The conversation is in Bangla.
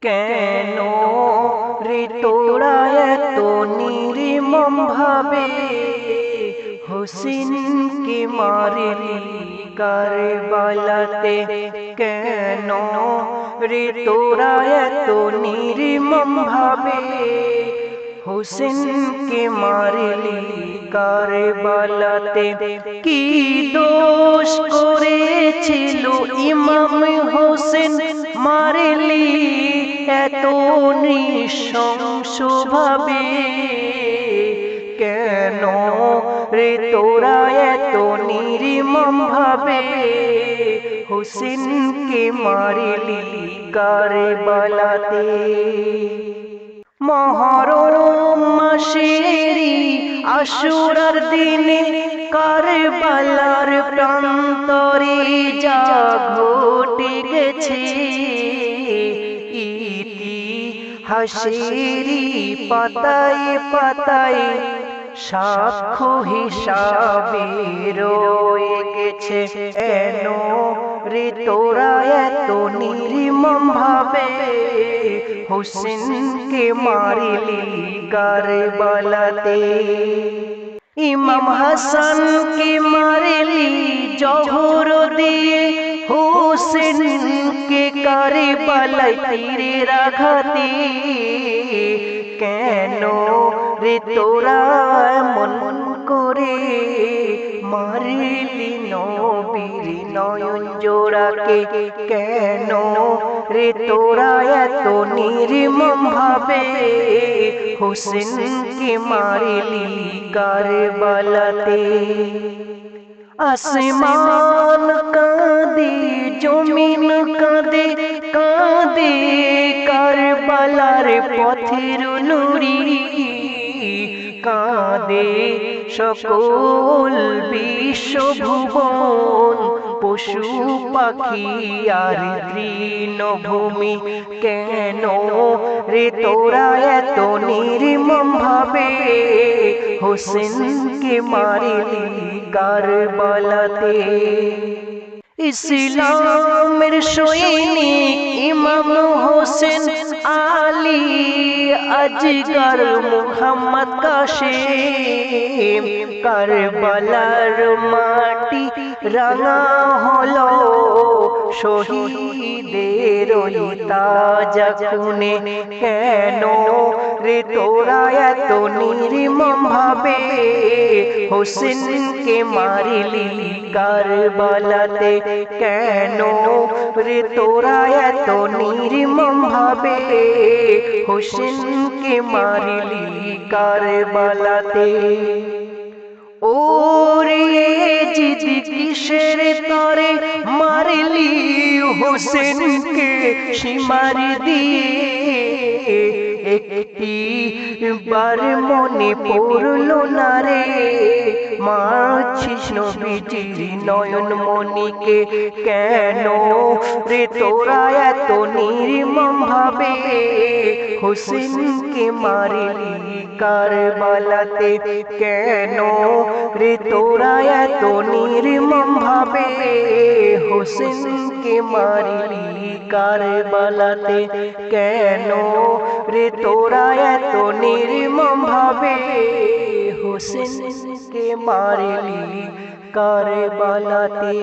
কেন রে তোরা এত নির্মম ভাবে হোসেনকে মারলি কারবালাতে? কেন রে তোরা এত নির্মম ভাবে হোসেনকে মারলি কারবালাতে? কি দোষ করেছিল ইমাম হোসেন মারলি এত নৃশংস ভাবে? কেন রে তোরা এত নির্মম ভাবে হোসেনকে মারলি কারবালাতে? মহরম মাসেরি আশুরার দিনে কারবালার প্রান্তরে যা ঘটে গেছে ইতিহাসেরি পাতায় পাতায় সাক্ষ্য হিসাবে রয়ে গেছে। কেন রে তোরা এত নির্মম ভাবে হোসেনকে মারলি কারবালাতে? ইমাম হাসানকে মারলি জহর দিয়ে হোসেনকে কারবালায় তীরের আঘাতে? কেন রে তোরা মন করে মারলি নবীর নয়ন জোড়াকে? কেন রে তোরা এত নির্মম ভাবে হোসেনকে মারলি কারবালাতে? আসমান কাঁদে জমিন কাঁদে কাঁদে কারবালার পথের নুরি, কাঁদে সকল বিশ্বভুবন পশু পাখি আর তৃণভূমি। কেন রে তোরা এত নির্মম ভাবে হোসেনকে মারলি কারবালাতে? ইসলামের সৈনিক ইমাম হোসেন আলী আজগর মুহাম্মদ কাসেম কারবালার মাটি রাঙা হলো শহীদের ওই তাজা খুনে। কেন রে তোরা এত নির্মম ভাবে হোসেনকে মারলি কারবালাতে? কেন রে তোরা এত নির্মম ভাবে হোসেনকে মারলি কারবালাতে? ওরে জিদি কিসের তরে মারলি হোসেনকে সীমার দিয়ে? একটি বার মনে পড়ল না রে মারছিস নবীজির নয়ন মনিকে? কেন রে তোরা এত নির্মম ভাবে হোসেনকে মারলি কারবালাতে? কেন রে তোরা এত নির্মম ভাবে হোসেনকে মারলি কারবালাতে? কেন রে তোরা এত নির্মম ভাবে হোসেনকে মারলি কারবালাতে?